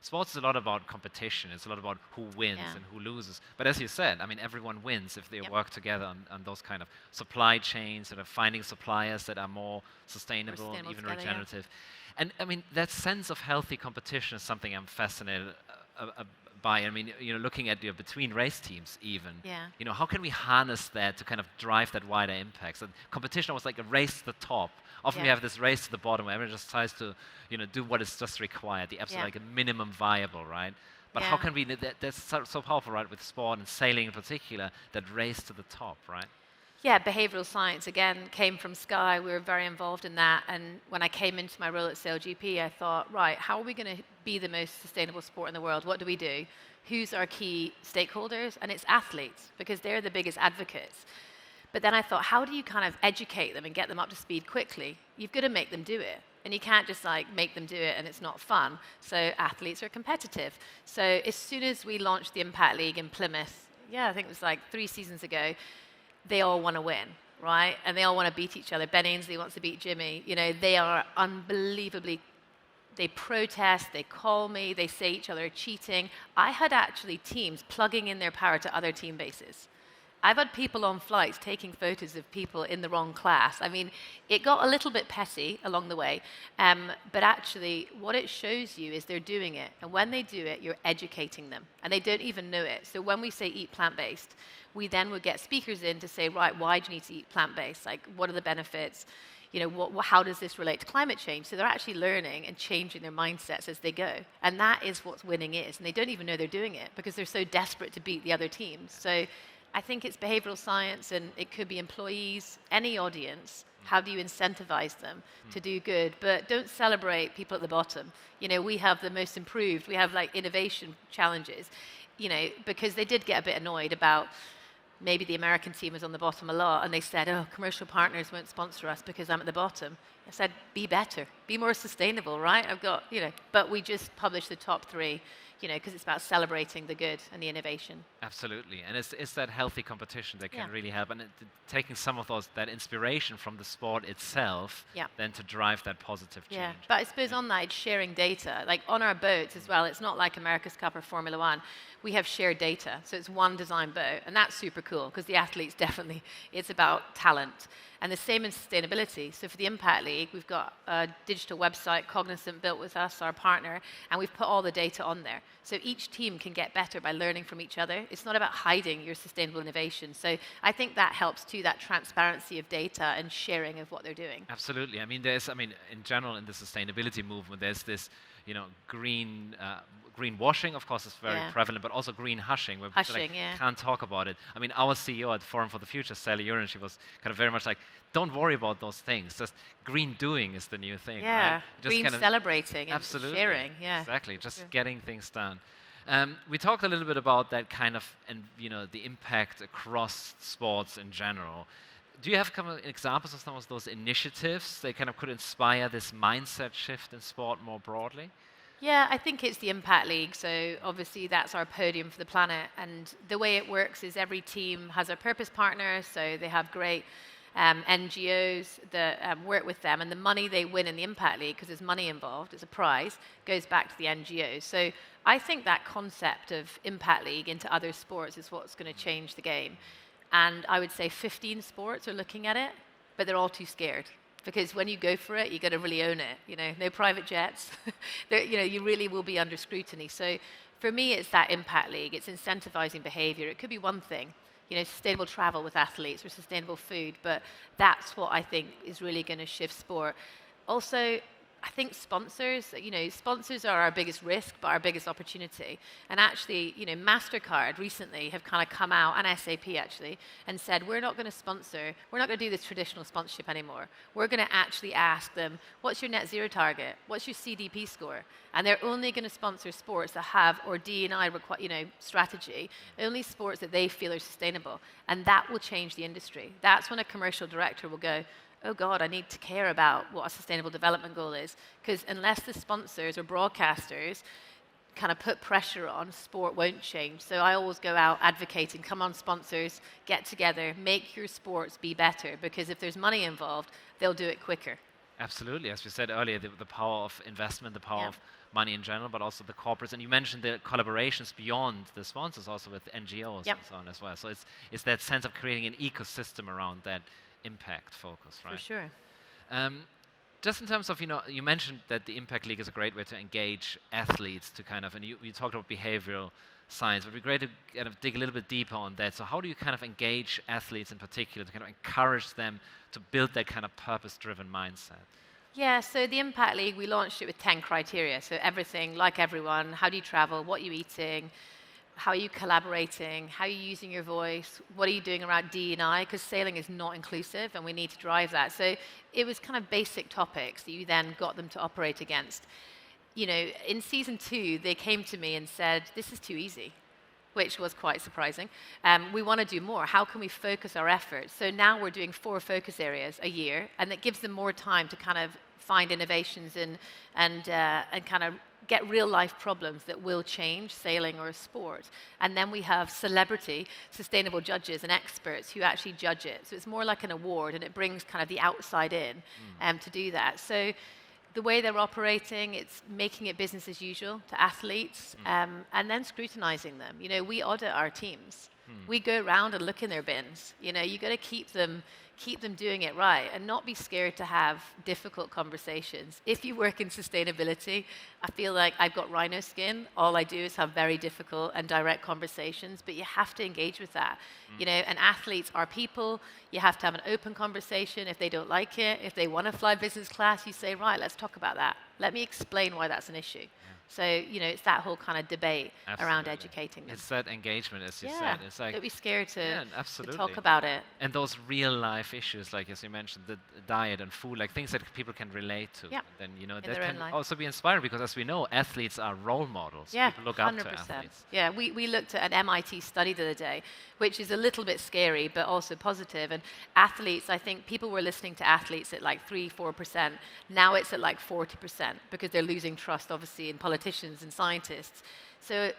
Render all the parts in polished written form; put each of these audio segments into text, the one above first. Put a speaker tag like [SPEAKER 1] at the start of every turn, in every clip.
[SPEAKER 1] sports is a lot about competition. It's a lot about who wins and who loses. But as you said, I mean, everyone wins if they work together on those kind of supply chains, sort of finding suppliers that are more sustainable and even regenerative. And I mean, that sense of healthy competition is something I'm fascinated by. I mean, looking at between race teams even, how can we harness that to kind of drive that wider impact? So competition was like a race to the top. Often we have this race to the bottom where everyone just tries to, do what is just required, the absolute like a minimum viable, right? But how can we, that's so powerful, right, with sport and sailing in particular, that race to the top, right?
[SPEAKER 2] Yeah, behavioral science, again, came from Sky. We were very involved in that. And when I came into my role at Sail GP, I thought, right, how are we going to be the most sustainable sport in the world? What do we do? Who's our key stakeholders? And it's athletes, because they're the biggest advocates. But then I thought, how do you kind of educate them and get them up to speed quickly? You've got to make them do it. And you can't just make them do it and it's not fun. So athletes are competitive. So as soon as we launched the Impact League in Plymouth, I think it was like 3 seasons ago, they all want to win, right? And they all want to beat each other. Ben Ainsley wants to beat Jimmy. They are unbelievably, they protest, they call me, they say each other are cheating. I had actually teams plugging in their power to other team bases. I've had people on flights taking photos of people in the wrong class. I mean, it got a little bit petty along the way, but actually what it shows you is they're doing it. And when they do it, you're educating them. And they don't even know it. So when we say eat plant-based, we then would get speakers in to say, right, why do you need to eat plant-based? Like, what are the benefits? How does this relate to climate change? So they're actually learning and changing their mindsets as they go. And that is what winning is. And they don't even know they're doing it because they're so desperate to beat the other teams. So I think it's behavioral science, and it could be employees, any audience. How do you incentivize them to do good? But don't celebrate people at the bottom. We have the most improved. We have like innovation challenges, because they did get a bit annoyed about maybe the American team was on the bottom a lot, and they said, oh, commercial partners won't sponsor us because I'm at the bottom. I said, be better, be more sustainable, right? But we just published the top 3, because it's about celebrating the good and the innovation.
[SPEAKER 1] Absolutely, and it's that healthy competition that can really help, and taking some of that inspiration from the sport itself, then to drive that positive change.
[SPEAKER 2] Yeah, but I suppose on that, it's sharing data. Like on our boats as well, it's not like America's Cup or Formula One. We have shared data, so it's one design boat, and that's super cool because the athletes definitely, it's about talent. And the same in sustainability. So for the Impact League, we've got a digital website, Cognizant built with us, our partner, and we've put all the data on there. So each team can get better by learning from each other. It's not about hiding your sustainable innovation. So I think that helps too, that transparency of data and sharing of what they're doing.
[SPEAKER 1] Absolutely. I mean, in general, in the sustainability movement, there's this, greenwashing, of course, is very prevalent, but also green hushing, where people can't talk about it. I mean, our CEO at Forum for the Future, Sally Uren, she was kind of very much like, don't worry about those things. Just green doing is the new thing.
[SPEAKER 2] Yeah,
[SPEAKER 1] right? Just
[SPEAKER 2] green celebrating and sharing. Yeah,
[SPEAKER 1] exactly. Just getting things done. We talked a little bit about that kind of, and the impact across sports in general. Do you have examples of some of those initiatives that kind of could inspire this mindset shift in sport more broadly?
[SPEAKER 2] Yeah, I think it's the Impact League. So obviously that's our podium for the planet. And the way it works is every team has a purpose partner. So they have great NGOs that work with them. And the money they win in the Impact League, because there's money involved, it's a prize, goes back to the NGOs. So I think that concept of Impact League into other sports is what's going to change the game. And I would say 15 sports are looking at it, but they're all too scared. Because when you go for it, you got to really own it. No private jets. You really will be under scrutiny. So for me, it's that Impact League. It's incentivizing behavior. It could be one thing, sustainable travel with athletes or sustainable food. But that's what I think is really going to shift sport. Also, I think sponsors are our biggest risk, but our biggest opportunity. And actually, MasterCard recently have kind of come out, and SAP actually, and said, we're not going to do this traditional sponsorship anymore. We're going to actually ask them, what's your net zero target? What's your CDP score? And they're only going to sponsor sports that have, or D&I strategy, only sports that they feel are sustainable. And that will change the industry. That's when a commercial director will go, oh God, I need to care about what a sustainable development goal is. Because unless the sponsors or broadcasters kind of put pressure on, sport won't change. So I always go out advocating, come on sponsors, get together, make your sports be better. Because if there's money involved, they'll do it quicker.
[SPEAKER 1] Absolutely, as we said earlier, the power of investment, the power of money in general, but also the corporates. And you mentioned the collaborations beyond the sponsors, also with NGOs and so on as well. So it's that sense of creating an ecosystem around that impact focus, right?
[SPEAKER 2] For sure.
[SPEAKER 1] Just in terms of, you mentioned that the Impact League is a great way to engage athletes to kind of, and you talked about behavioral science. It would be great to kind of dig a little bit deeper on that. So how do you kind of engage athletes in particular to kind of encourage them to build that kind of purpose-driven mindset?
[SPEAKER 2] Yeah, so the Impact League, we launched it with 10 criteria. So everything, like everyone, how do you travel, what are you eating, how are you collaborating, how are you using your voice, what are you doing around D&I, because sailing is not inclusive and we need to drive that. So it was kind of basic topics that you then got them to operate against. In season 2, they came to me and said, this is too easy, which was quite surprising. We want to do more. How can we focus our efforts? So now we're doing 4 focus areas a year, and it gives them more time to kind of find innovations and kind of get real life problems that will change sailing or a sport. And then we have celebrity sustainable judges and experts who actually judge it. So it's more like an award, and it brings kind of the outside in to do that. So the way they're operating, it's making it business as usual to athletes, and then scrutinizing them. We audit our teams. We go around and look in their bins. You got to keep them doing it right and not be scared to have difficult conversations. If you work in sustainability, I feel like I've got rhino skin. All I do is have very difficult and direct conversations, but you have to engage with that. And athletes are people. You have to have an open conversation. If they don't like it, if they want to fly business class, you say, right, let's talk about that. Let me explain why that's an issue. So, it's that whole kind of debate around educating them.
[SPEAKER 1] It's that engagement, as you said. It's like,
[SPEAKER 2] don't be scared to talk about it.
[SPEAKER 1] And those real life issues, like as you mentioned, the diet and food, like things that people can relate to.
[SPEAKER 2] Yeah.
[SPEAKER 1] Then, that can also be inspiring because, as we know, athletes are role models.
[SPEAKER 2] Yeah,
[SPEAKER 1] people look 100%. Up to athletes.
[SPEAKER 2] Yeah, we looked at an MIT study the other day, which is a little bit scary, but also positive. And athletes, I think people were listening to athletes at like 3-4%. Now it's at like 40% because they're losing trust, obviously, in politicians and scientists. So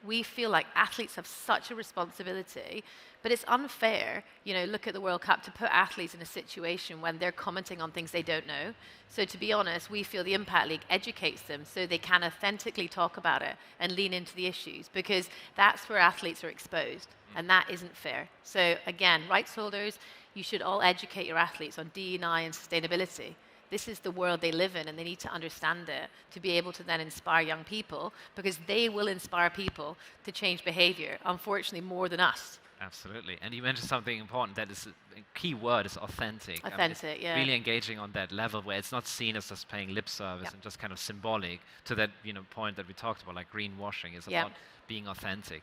[SPEAKER 2] we feel like athletes have such a responsibility, but it's unfair, look at the World Cup, to put athletes in a situation when they're commenting on things they don't know. So to be honest, we feel the Impact League educates them so they can authentically talk about it and lean into the issues, because that's where athletes are exposed, and that isn't fair. So again, rights holders, you should all educate your athletes on D&I and sustainability. This is the world they live in, and they need to understand it to be able to then inspire young people, because they will inspire people to change behavior, unfortunately, more than us.
[SPEAKER 1] Absolutely. And you mentioned something important that is a key word is authentic.
[SPEAKER 2] Authentic, yeah.
[SPEAKER 1] Really engaging on that level where it's not seen as just paying lip service and just kind of symbolic to that point that we talked about, like greenwashing. It's about being authentic.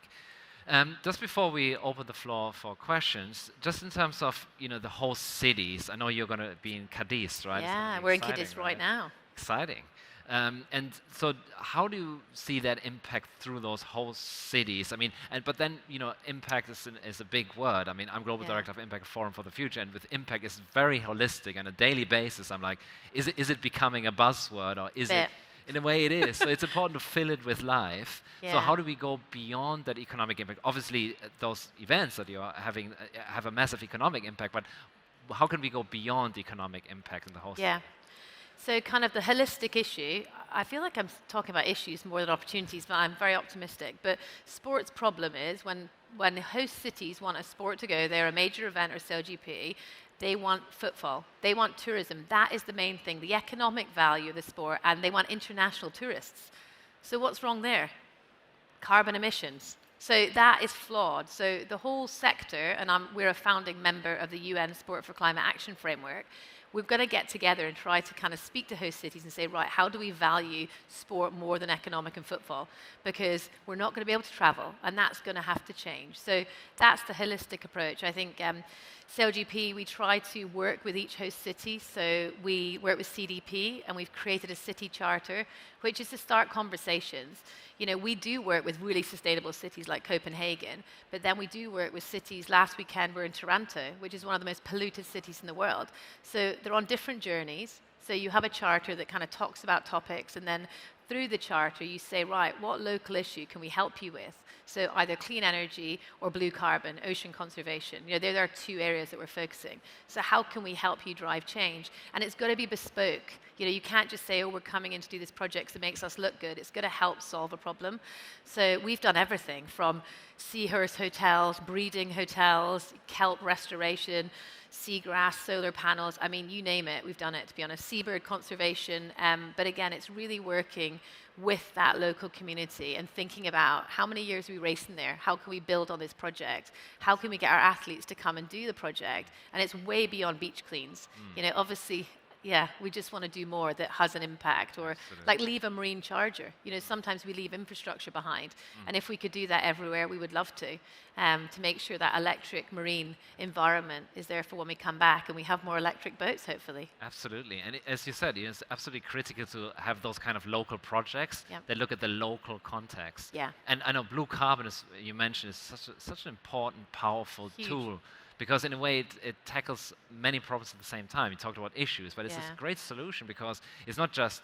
[SPEAKER 1] Just before we open the floor for questions, just in terms of the host cities, I know you're going to be in Cadiz, right?
[SPEAKER 2] Yeah, we're in Cadiz right now.
[SPEAKER 1] Exciting. And so how do you see that impact through those host cities? I mean, but then, impact is a big word. I mean, I'm Global Director of Impact Forum for the Future, and with impact, it's very holistic. On a daily basis, I'm like, is it becoming a buzzword, or is it? In a way it is. So it's important to fill it with life. So how do we go beyond that economic impact? Obviously, those events that you're having have a massive economic impact, but how can we go beyond economic impact in the whole
[SPEAKER 2] city? So kind of the holistic issue, I feel like I'm talking about issues more than opportunities, but I'm very optimistic. But sports problem is when host cities want a sport to go there, a major event or Sail GP, they want footfall. They want tourism. That is the main thing, the economic value of the sport, and they want international tourists. So what's wrong there? Carbon emissions. So that is flawed. So the whole sector, and we're a founding member of the UN Sport for Climate Action Framework, we've got to get together and try to kind of speak to host cities and say, right, how do we value sport more than economic and football? Because we're not going to be able to travel, and that's going to have to change. So that's the holistic approach. I think Sail GP, we try to work with each host city. So we work with CDP, and we've created a city charter, which is to start conversations. We do work with really sustainable cities like Copenhagen, but then we do work with cities. Last weekend, we're in Toronto, which is one of the most polluted cities in the world. So they're on different journeys. So you have a charter that kind of talks about topics, and then through the charter, you say, right, what local issue can we help you with? So either clean energy or blue carbon, ocean conservation. There are 2 areas that we're focusing. So how can we help you drive change? And it's got to be bespoke. You can't just say, oh, we're coming in to do this project that makes us look good. It's got to help solve a problem. So we've done everything from seahorse hotels, breeding hotels, kelp restoration, seagrass, solar panels. I mean, you name it, we've done it, to be honest. Seabird conservation. But again, it's really working with that local community and thinking about how many years we race in there, how can we build on this project, how can we get our athletes to come and do the project, and it's way beyond beach cleans. Obviously, yeah, we just want to do more that has an impact, or like leave a marine charger. Sometimes we leave infrastructure behind, and if we could do that everywhere, we would love to make sure that electric marine environment is there for when we come back, and we have more electric boats, hopefully.
[SPEAKER 1] Absolutely, and as you said, it's absolutely critical to have those kind of local projects that look at the local context.
[SPEAKER 2] Yeah.
[SPEAKER 1] And I know blue carbon, as you mentioned, is such an important, powerful tool. Because in a way, it tackles many problems at the same time. You talked about issues, but it's a great solution because it's not just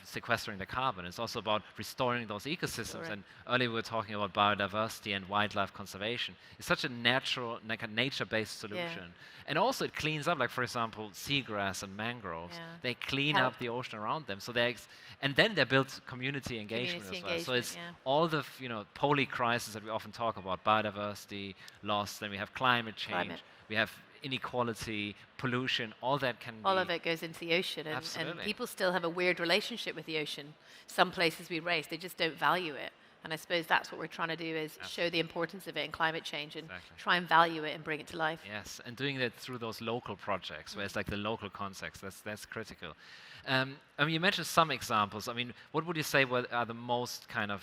[SPEAKER 1] sequestering the carbon. It's also about restoring those ecosystems. And earlier we were talking about biodiversity and wildlife conservation. It's such a natural, like a nature-based solution. And also it cleans up, like for example, seagrass and mangroves. They clean up the ocean around them. So and then they build community engagement as well. So it's all the poly crises that we often talk about: biodiversity loss. Then we have climate change. We have inequality, pollution, all that can
[SPEAKER 2] all of it goes into the ocean, and people still have a weird relationship with the ocean. Some places we race, they just don't value it, and I suppose that's what we're trying to do, is show the importance of it in climate change and try and value it and bring it to life.
[SPEAKER 1] Yes, and doing that through those local projects, where it's like the local context, that's critical. I mean, you mentioned some examples. I mean, what would you say are the most kind of,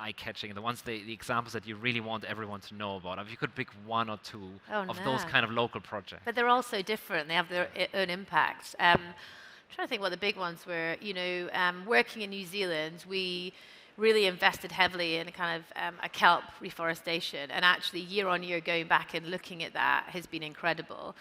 [SPEAKER 1] eye-catching, the examples that you really want everyone to know about? If you could pick 1 or 2 of those kind of local projects.
[SPEAKER 2] But they're all so different. They have their own impacts. I'm trying to think what the big ones were. Working in New Zealand, we really invested heavily in a kind of a kelp reforestation, and actually year on year going back and looking at that has been incredible.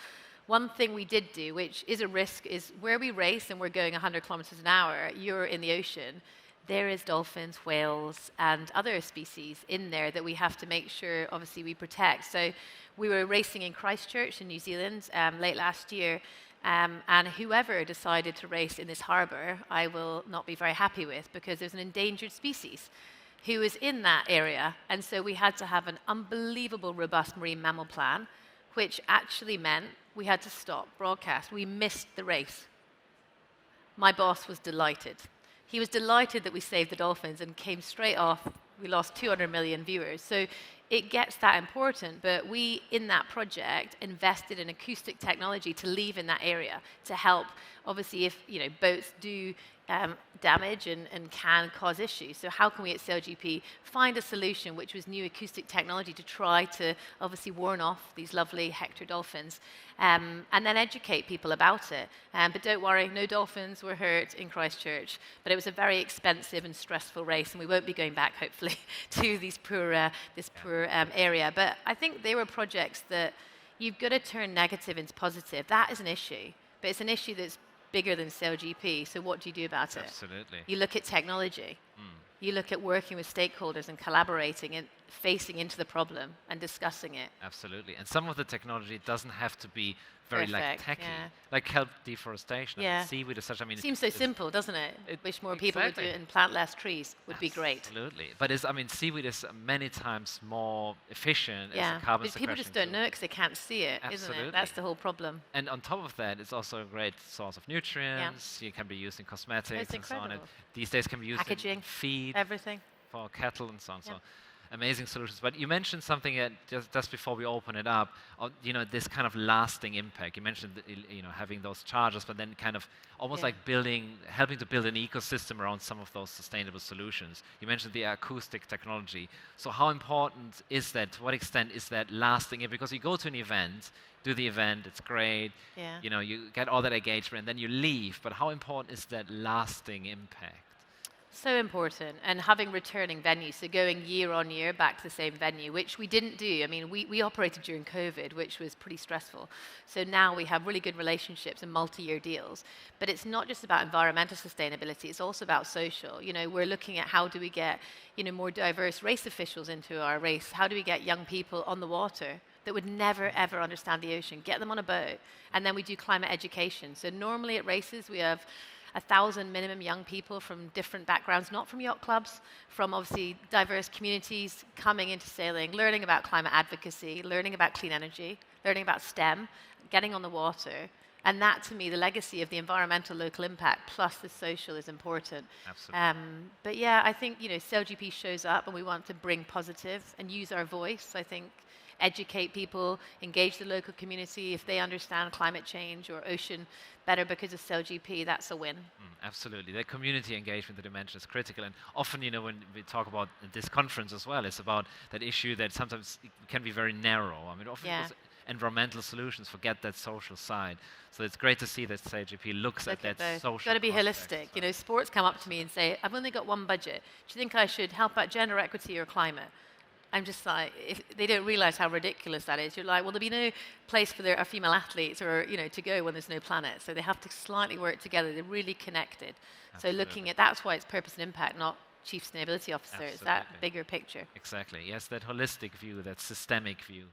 [SPEAKER 2] One thing we did do, which is a risk, is where we race and we're going 100 kilometers an hour, you're in the ocean, there is dolphins, whales, and other species in there that we have to make sure, obviously, we protect. So we were racing in Christchurch in New Zealand late last year, and whoever decided to race in this harbour, I will not be very happy with, because there's an endangered species who is in that area. And so we had to have an unbelievable robust marine mammal plan, which actually meant we had to stop broadcast. We missed the race. My boss was delighted. He was delighted that we saved the dolphins and came straight off. We lost 200 million viewers. So it gets that important, but we, in that project, invested in acoustic technology to leave in that area to help, obviously, if boats do damage and can cause issues. So how can we at Sail GP find a solution, which was new acoustic technology, to try to obviously warn off these lovely Hector dolphins, and then educate people about it. But don't worry, no dolphins were hurt in Christchurch, but it was a very expensive and stressful race, and we won't be going back, hopefully, to this poor area. But I think they were projects that you've got to turn negative into positive. That is an issue, but it's an issue that's bigger than Sail GP. So what do you do about it?
[SPEAKER 1] Absolutely.
[SPEAKER 2] You look at technology. You look at working with stakeholders and collaborating and facing into the problem and discussing it.
[SPEAKER 1] Absolutely. And some of the technology doesn't have to be very techy, like kelp deforestation.
[SPEAKER 2] Yeah.
[SPEAKER 1] Seaweed is such.
[SPEAKER 2] Seems so simple, doesn't it? Wish more people would do it and plant less trees would be great.
[SPEAKER 1] Absolutely. But seaweed is many times more efficient as a carbon sequestration.
[SPEAKER 2] People just don't know it because they can't see it, isn't it? That's the whole problem.
[SPEAKER 1] And on top of that, it's also a great source of nutrients. It can be used in cosmetics and so on. These days can be used in feed,
[SPEAKER 2] everything
[SPEAKER 1] for cattle and so on. So amazing solutions. But you mentioned something just before we open it up, this kind of lasting impact. You mentioned, having those chargers, but then kind of almost like helping to build an ecosystem around some of those sustainable solutions. You mentioned the acoustic technology. So how important is that? To what extent is that lasting? Because you go to an event, do the event, it's great. You get all that engagement, and then you leave. But how important is that lasting impact?
[SPEAKER 2] So important, and having returning venues, so going year on year back to the same venue, which we didn't do. I mean, we operated during COVID, which was pretty stressful. So now we have really good relationships and multi-year deals. But it's not just about environmental sustainability, it's also about social. You know, we're looking at how do we get, you know, more diverse race officials into our race? How do we get young people on the water that would never, ever understand the ocean, get them on a boat? And then we do climate education. So normally at races, we have 1,000 minimum young people from different backgrounds, not from yacht clubs, from obviously diverse communities coming into sailing, learning about climate advocacy, learning about clean energy, learning about STEM, getting on the water. And that, to me, the legacy of the environmental local impact plus the social is important.
[SPEAKER 1] Absolutely.
[SPEAKER 2] But yeah, I think, you know, Sail GP shows up and we want to bring positive and use our voice. I think educate people, engage the local community. If they understand climate change or ocean better because of Sail GP, that's a win.
[SPEAKER 1] Absolutely. The community engagement that you mentioned is critical. And often, you know, when we talk about this conference as well, it's about that issue that sometimes can be very narrow. I mean, often environmental solutions forget that social side. So it's great to see that Sail GP looks at that social.
[SPEAKER 2] It's got to be holistic. You know, sports come up to me and say, "I've only got one budget. Do you think I should help out gender equity or climate?" I'm just like, if they don't realize how ridiculous that is. You're like, well, there'll be no place for our female athletes or, you know, to go when there's no planet. So they have to slightly work together. They're really connected. Absolutely. So looking at, that's why it's purpose and impact, not chief sustainability officer. Absolutely. It's that bigger picture.
[SPEAKER 1] Exactly. Yes, that holistic view, that systemic view.